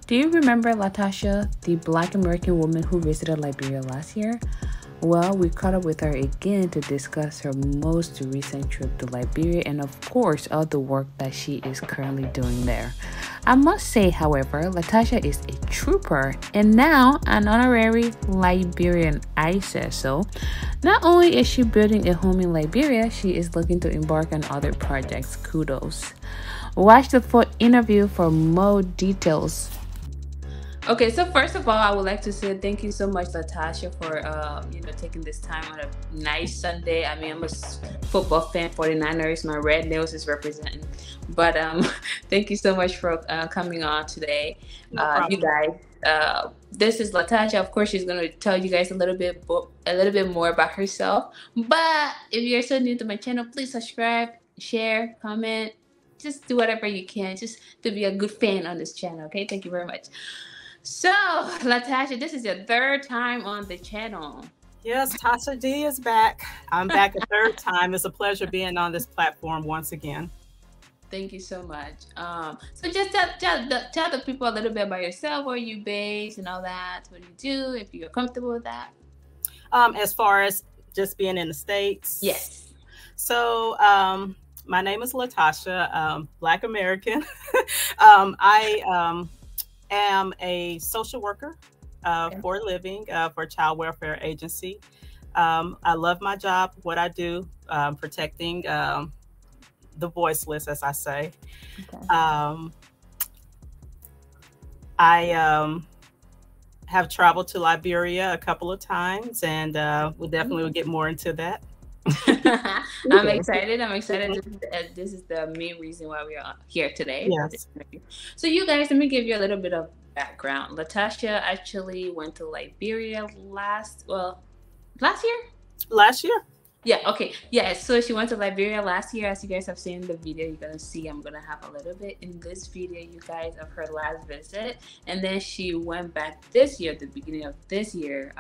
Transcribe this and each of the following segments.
Do you remember Latosha, the Black American woman who visited Liberia last year? Well, we caught up with her again to discuss her most recent trip to Liberia and, of course, all the work that she is currently doing there. I must say, however, Latasha is a trooper and now an honorary Liberian. I say so. Not only is she building a home in Liberia, she is looking to embark on other projects. Kudos. Watch the full interview for more details. Okay, so first of all, I would like to say thank you so much, Latasha, for taking this time on a nice Sunday. I mean, I'm a football fan, 49ers. My red nose is representing, but thank you so much for coming on today, No problem. you guys. This is Latasha. Of course, she's gonna tell you guys a little bit more about herself. But if you're so new to my channel, please subscribe, share, comment. Just do whatever you can, just to be a good fan on this channel. Okay, thank you very much. So, Latasha, this is your third time on the channel. Yes, Tasha D is back. I'm back a third time. It's a pleasure being on this platform once again. Thank you so much. So just tell the people a little bit about yourself, where you based and all that, what you do, if you're comfortable with that. As far as just being in the States? Yes. So my name is Latosha, Black American. I am a social worker for a living for a child welfare agency. I love my job, what I do, protecting the voiceless, as I say. Okay. I have traveled to Liberia a couple of times, and we definitely will get more into that. I'm excited. This is the main reason why we are here today. Yes. So you guys, let me give you a little bit of background. Latasha actually went to Liberia last year? Last year. Yeah, okay. Yeah, so she went to Liberia last year. As you guys have seen in the video, you're gonna see I'm gonna have a little bit in this video, you guys, of her last visit. And then she went back this year, the beginning of this year.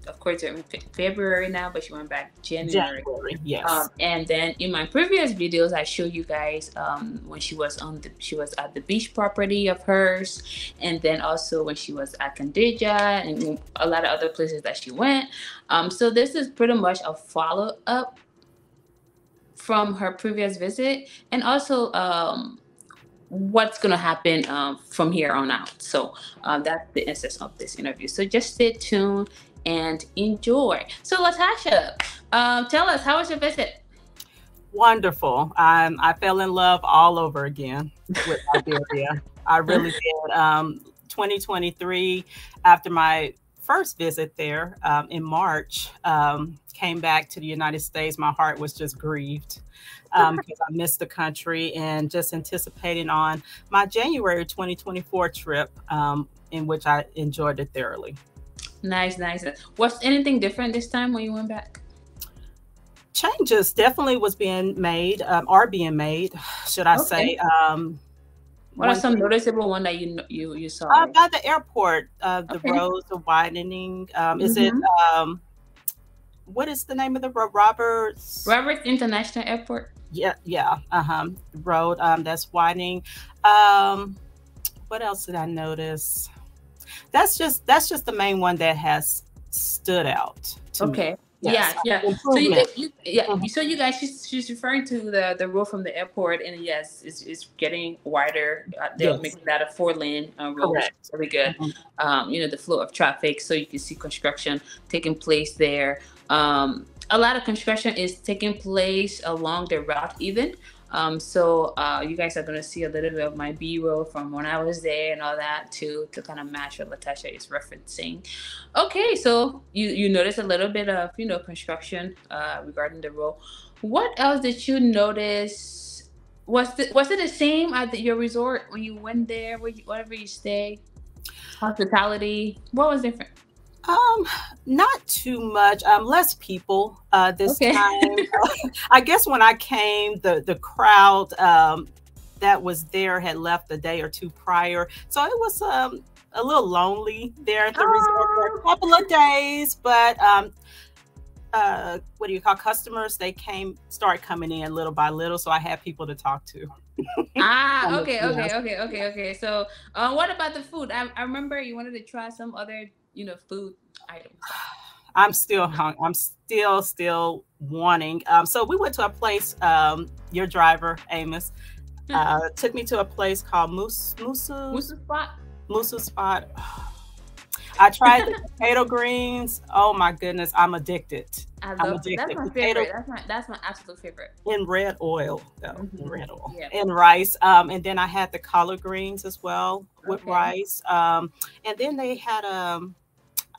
Of course, we're in February now, but she went back January. Yes. And then in my previous videos, I showed you guys when she was at the beach property of hers, and then also when she was at Kandija and a lot of other places that she went. So this is pretty much a follow up from her previous visit, and also what's going to happen from here on out. So that's the essence of this interview. So just stay tuned and enjoy. So Latasha, tell us, how was your visit? Wonderful. I fell in love all over again with Liberia. I really did. 2023, after my first visit there in March, came back to the United States. My heart was just grieved because I missed the country, and just anticipating on my January 2024 trip, in which I enjoyed it thoroughly. Nice. Was anything different this time when you went back? Changes definitely are being made, should I say. What are some noticeable one that you saw? By the airport, the roads are widening. Is it, what is the name of the road? Roberts International Airport? Yeah. Road that's widening. What else did I notice? That's just the main one that has stood out to me. Yes. Yeah. So you guys, she's referring to the road from the airport, and yes, it's getting wider. They're making that a 4-lane road, which is really good. The flow of traffic, so you can see construction taking place there. A lot of construction is taking place along the route even. So you guys are going to see a little bit of my B-roll from when I was there and all that to kind of match what Latasha is referencing. Okay, so you noticed a little bit of construction regarding the road. What else did you notice? Was it the same at your resort when you went there, wherever you stay? Hospitality, what was different? Not too much. Less people this time. I guess when I came, the crowd that was there had left a day or two prior, so it was a little lonely there at the resort for a couple of days. But what do you call customers? They start coming in little by little, so I had people to talk to. Ah, okay, okay, Yes. okay, okay, okay. So, what about the food? I remember you wanted to try some other, food items. I'm still I'm still wanting. So we went to a place. Your driver Amos took me to a place called What's the spot? Musu Spot. I tried the potato greens. Oh my goodness, I'm addicted. I I'm love it. That's addicted. my Potato favorite. That's my absolute favorite. in red oil, though, in Hmm. red oil, Yeah. and rice. And then I had the collard greens as well with Okay. rice. And then they had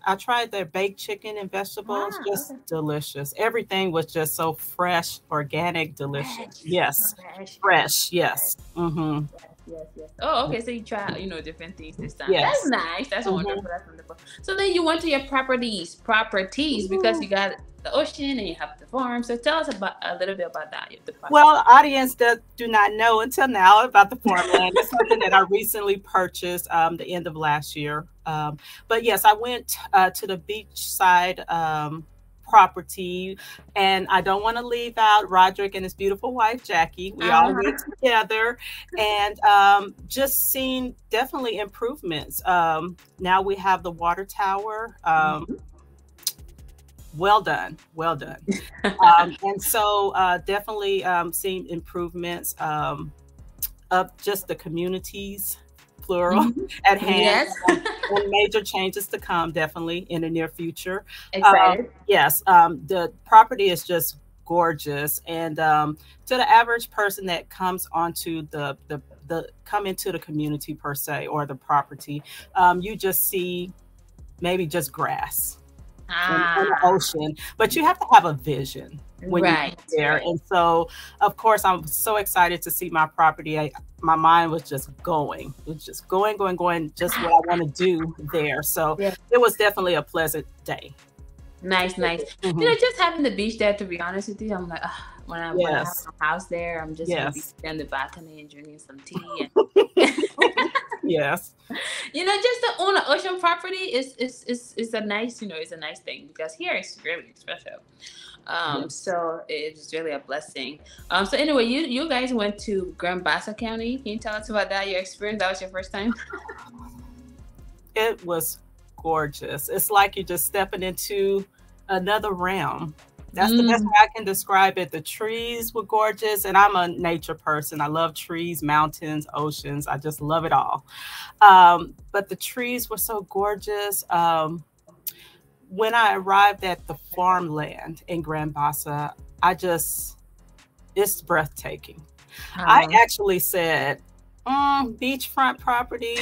I tried their baked chicken and vegetables, Ah, just okay. delicious. Everything was just so fresh, organic, delicious. Fresh, Yes, fresh, fresh. fresh. Yes. Mm-hmm. Yes, yes, yes. Oh, okay. So you try, different things this time. That's Yes. nice. That's Mm-hmm. wonderful. That's wonderful. So then you went to your properties because you got the ocean and you have the farm. So tell us about a little bit about that. The property. Well, audience that do not know until now about the farmland. It's something that I recently purchased the end of last year. But yes, I went to the beachside property, and I don't want to leave out Roderick and his beautiful wife Jackie. We all went Uh-huh. together, and just seen definitely improvements. Now we have the water tower. Well done, well done. And so definitely seeing improvements of just the communities, plural, Mhm. at hand, Yes. and major changes to come definitely in the near future. Excited. Yes, the property is just gorgeous, and to the average person that comes onto the come into the community per se or the property, you just see maybe just grass and the Ah, ocean, but you have to have a vision when you get right, there. right. And so, of course, I'm so excited to see my property. My mind was just going, it was just going, just what I want to do there. So Yeah. it was definitely a pleasant day. Nice, nice. Mhm. Just having the beach there. To be honest with you, I'm like, when I have Yes, my house there, I'm just gonna be yes, sitting on the balcony and drinking some tea. yes, Just to own an ocean property is a nice, it's a nice thing because here it's really special. yes. So it's really a blessing. So anyway, you guys went to Grand Bassa County. Can you tell us about that? Your experience? That was your first time? It was gorgeous. It's like you're just stepping into another realm. That's the best Mm, way I can describe it. The trees were gorgeous, and I'm a nature person. I love trees, mountains, oceans. I just love it all. But the trees were so gorgeous. When I arrived at the farmland in Grand Bassa, it's breathtaking. I um, actually said, beachfront property.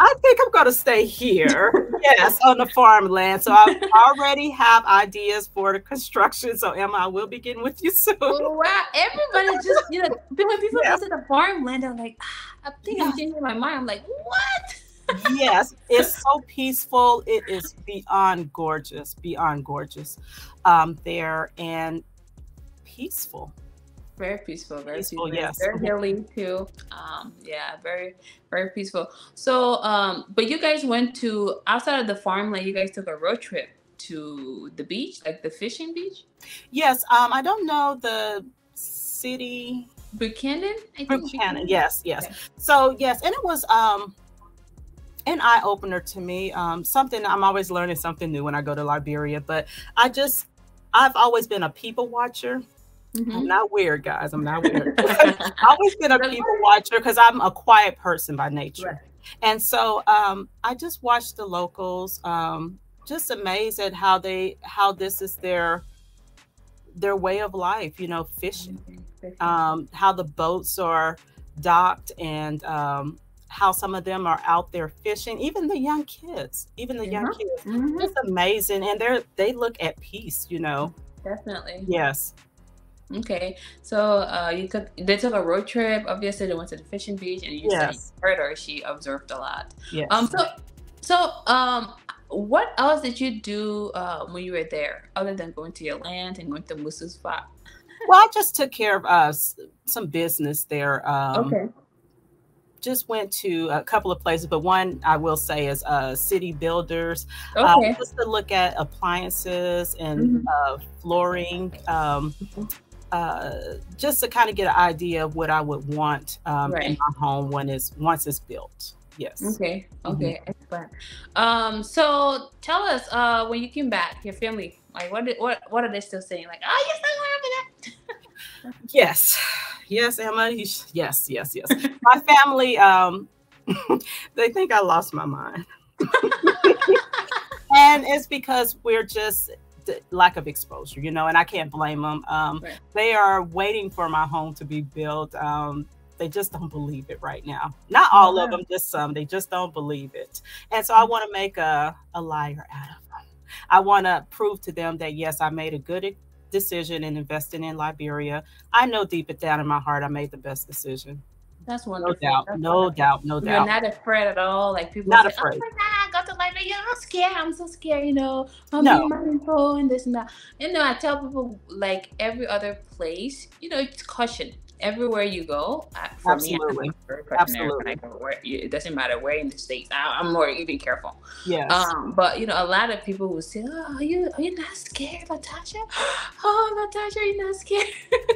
I think I'm going to stay here. Yes, on the farmland. So I already have ideas for the construction. So Emma, I will be getting with you soon. wow, everybody just when people go Yes, to the farmland, they're like, I think I'm yes, changing my mind. I'm like, what? yes. It's so peaceful. It is beyond gorgeous there, and peaceful. Very peaceful, very Peaceful, peaceful. It's yes. very healing too. Yeah, very, very peaceful. So, but you guys went to outside of the farmland. You guys took a road trip to the beach, like the fishing beach, Yes, I don't know the city. Buchanan. I think Buchanan, Buchanan. yes, yes. Yeah. So yes, and it was an eye opener to me. Something I'm always learning something new when I go to Liberia. But I've always been a people watcher. I'm Mm-hmm. not weird, guys. I'm not weird. I've always been a people watcher because I'm a quiet person by nature. Right. And so I just watch the locals, just amazed at how this is their way of life, fishing. Mhm. Fishing. How the boats are docked, and how some of them are out there fishing. Even the young kids, Uh-huh. it's Mm-hmm. amazing, and they look at peace. Definitely. Yes, Okay. So, they took a road trip. Obviously, they went to the fishing beach, and you said you yes, heard her. She observed a lot. Um. yes. So, so, what else did you do when you were there, other than going to your land and going to Musu's spot? Well, I just took care of some business there. Okay. just went to a couple of places, but one I will say is City Builders, Okay. just to look at appliances and Mm-hmm. flooring, just to kind of get an idea of what I would want in Right. my home once it's built. Yes. Okay. Mhm. Okay. Excellent. So tell us, when you came back, your family, like, what are they still saying? Like, oh, you're still having Yes. Yes, Emma. Yes, yes, yes. My family, they think I lost my mind. And it's because we're just the lack of exposure, and I can't blame them. Right. They are waiting for my home to be built. They just don't believe it right now. Not all of Wow. them, just some. They just don't believe it. And so I want to make a liar out of them. I want to prove to them that, yes, I made a good decision in investing in Liberia. I know deep down in my heart I made the best decision. That's No wonderful. doubt, That's no wonderful. doubt, no You're doubt. not afraid at all. Like people Not say, "Oh afraid. my God, I got to Liberia. You're not scared. I'm so scared. I'm No, being mindful and this and that." I tell people like every other place, it's caution everywhere you go. For me, I'm absolutely. very cautionary when I Absolutely. go where. It doesn't matter where in the states. I'm more even careful. Yes. But a lot of people will say, "Oh, are you not scared, Latasha? Oh, Latasha, you're not scared."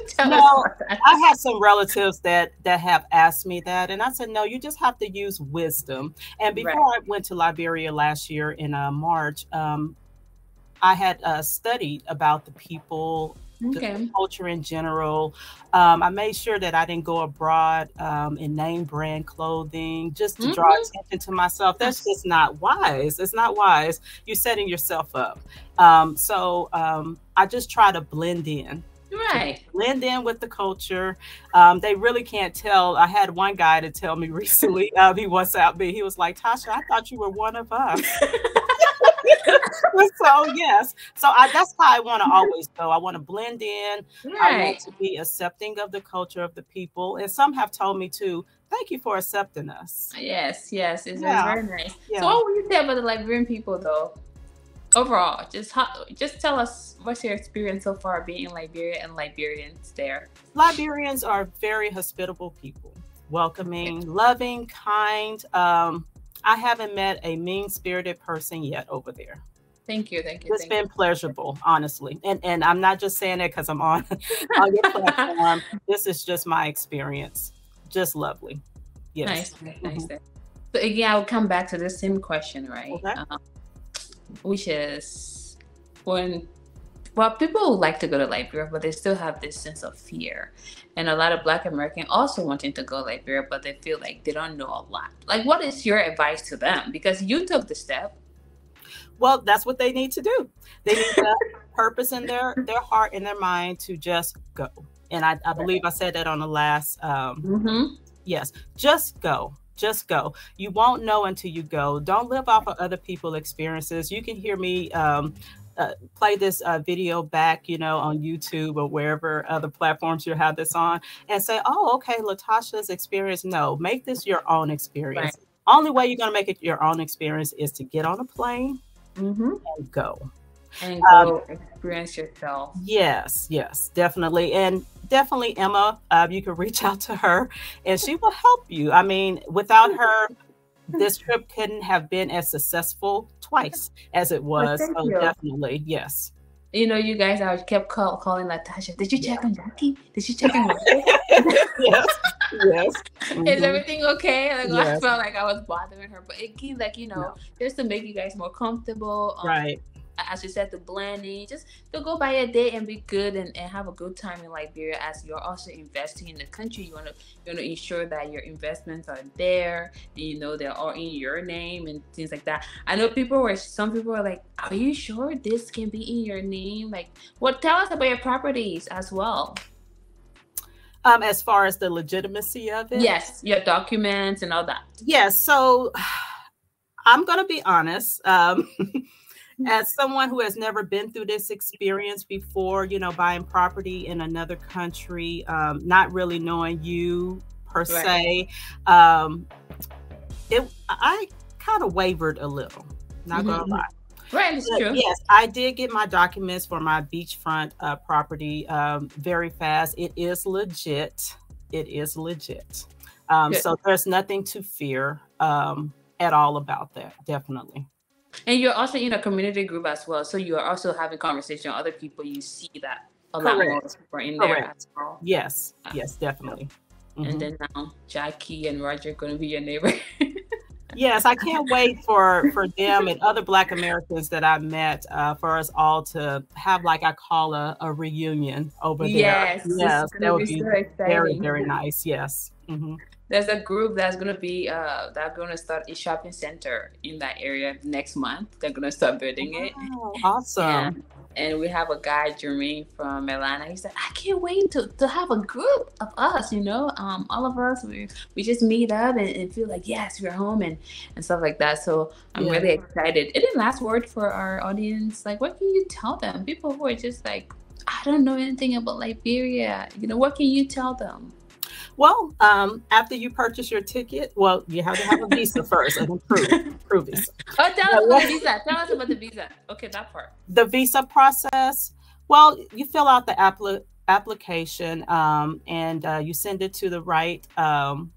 Tell us No, about that. I have some relatives that have asked me that, and I said, no, you just have to use wisdom. And before Right. I went to Liberia last year in March, I had studied about the people, the Okay. culture in general. I made sure that I didn't go abroad in name brand clothing just to draw Mm-hmm. attention to myself. That's just not wise. It's not wise. You're setting yourself up. I just try to blend in. Just Right. blend in with the culture. They really can't tell. I had one guy to tell me recently, he WhatsApped me. He was like, Tasha, I thought you were one of us. So yes, that's how I want to always go. I want to blend in. I want Right. to be accepting of the culture of the people. And some have told me too, thank you for accepting us. Yes, yes, it's Yeah, very nice. So, yeah. what would you say about the Liberian people, though? Overall, just tell us what's your experience so far being in Liberia and Liberians there. Liberians are very hospitable people, Okay. welcoming, loving, kind. I haven't met a mean spirited person yet over there. Thank you, thank you, It's thank you. been pleasurable, honestly. And I'm not just saying it because I'm on on your platform. This is just my experience. Just lovely. Yes. Nice, nice, nice. Mhm. Nice. So again, I will come back to the same question, right? Okay. Which is when well, people like to go to Liberia, but they still have this sense of fear. And a lot of Black Americans also wanting to go to Liberia, but they feel like they don't know a lot. Like, what is your advice to them? Because you took the step. Well, that's what they need to do. They need to purpose in their heart and their mind to just go. And I believe I said that on the last Mm-hmm. yes, just go. Just go. You won't know until you go. Don't live off of other people's experiences. You can hear me play this video back, on YouTube or wherever other platforms you have this on, and say, "Oh, okay, Latasha's experience." No, make this your own Right. experience. Only way you're gonna make it your own experience is to get on a plane Mm-hmm. and go. And Um, go experience yourself. yes, yes, definitely, and definitely Emma. You can reach out to her, and she will help you. I mean, without her, this trip couldn't have been as successful twice as it Well, was. thank So you. definitely, yes. You guys, I kept calling Natasha. Did you Yeah. check on Jackie? Did you check on Robert? Yes. Yes. Is Hmm. everything okay? Like, I Yes. felt like I was bothering her, but again, like No. just to make you guys more comfortable. Right. As you said, the blending, just to go by a day and be good and have a good time in Liberia. As you're also investing in the country, you want to ensure that your investments are there, and they're all in your name and things like that. I know some people are like, "Are you sure this can be in your name?" Like, well, tell us about your properties as well. As far as the legitimacy of it, Yes, your documents and all that. yes. So I'm going to be honest. As someone who has never been through this experience before, buying property in another country, not really knowing you per Right. se, I kind of wavered a little. Not gonna Mm-hmm. lie. Right, it's But true. yes, I did get my documents for my beachfront property very fast. It is legit. It is legit. Good. So there's nothing to fear at all about that. Definitely. And you're also in a community group as well, so you are also having conversation with other people. You see that a lot more Correct. people are in there as Correct. well. Yes. Uh, Yes, definitely. and Hmm. then now Jackie and Roger are going to be your neighbor. Yes, I can't wait for them and other Black Americans that I met for us all to have, like I call a reunion over there. Yes, this is Yes, going that to would be be so very, exciting. very nice. Yes. Hmm. There's a group that's going to be that's going to start a shopping center in that area next month. They're going to start building it. Wow, awesome. And we have a guy, Jermaine from Atlanta. He said, I can't wait to have a group of us, all of us. We just meet up and feel like, yes, we're home and stuff like that. So I'm Yeah. really excited. And then last word for our audience, like, what can you tell them? People who are just like, I don't know anything about Liberia. What can you tell them? Well, after you purchase your ticket, well, you have to have a visa first, an approved visa. Oh, tell us But about the visa. Tell us about the visa. Okay, that part. the visa process, well, you fill out the application and you send it to the right Consulate?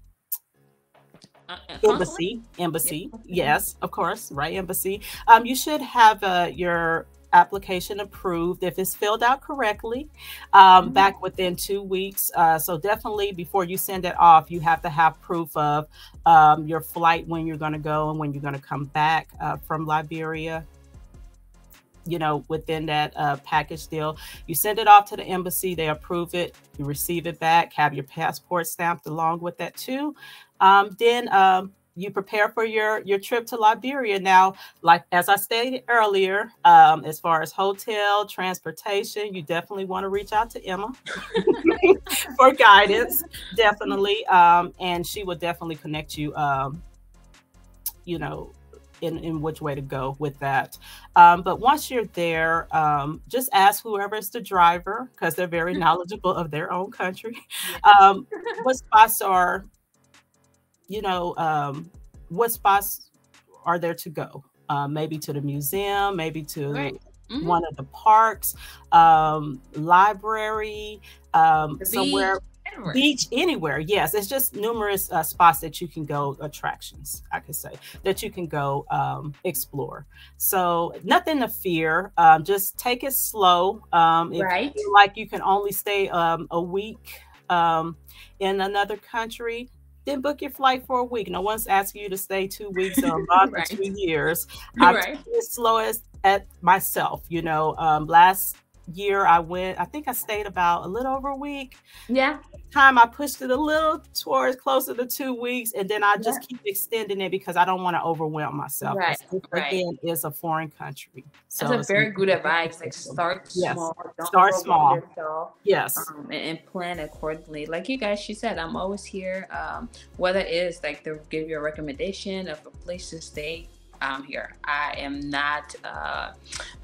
Yeah. embassy. Yes, of course, right, embassy. You should have your application approved if it's filled out correctly Mhm. back within 2 weeks. So definitely before you send it off, you have to have proof of your flight, when you're going to go and when you're going to come back from Liberia. Within that package deal, you send it off to the embassy, they approve it, you receive it back, have your passport stamped along with that too. Then you prepare for your trip to Liberia. Now, like as I stated earlier, as far as hotel transportation, you definitely want to reach out to Emma for guidance, definitely, and she will definitely connect you. You know, in which way to go with that. But once you're there, just ask whoever's the driver, because they're very knowledgeable of their own country. Yeah. What spots are, you know, what spots are there to go? Maybe to the museum, maybe Right. to Hmm. one of the parks, library, The beach, somewhere, everywhere. beach, anywhere. Yes, it's just numerous spots that you can go, attractions, I could say, that you can go explore. So nothing to fear. Just take it slow. If you Right. feel like you can only stay a week in another country, then book your flight for a week. No one's asking you to stay 2 weeks or a month or Right. 2 years. I've Right. taken it slow as at myself. Last year I went, I think I stayed about a little over a week. Yeah. Time I pushed it a little towards closer to 2 weeks, and then I Yeah. just keep extending it because I don't want to overwhelm myself, Right. because this Right. again is a foreign country. That's So a it's very good a different advice. Like, system. start Yes. small, don't Start overwhelm small. yourself, Yes. and plan accordingly. Like you guys, she said, I'm always here. Whether it is like to give you a recommendation of a place to stay, I'm here. I am not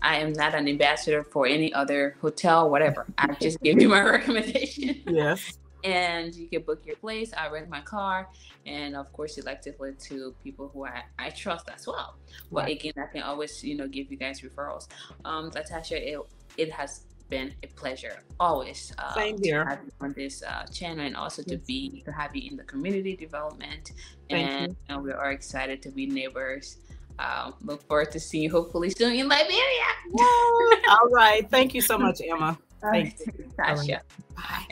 an ambassador for any other hotel, whatever. I just give you my recommendation. Yes. And you can book your place. I rent my car, and of course, selectively to people who I trust as well. But Right. again, I can always give you guys referrals. Latasha, it has been a pleasure always Same to here. have you on this channel, and also to Yes. be to have you in the community development. Thank And you. we are excited to be neighbors. Look forward to seeing you hopefully soon in Liberia. All right. Thank you so much, Emma. All Thank right, you. All right. Tasha. Bye.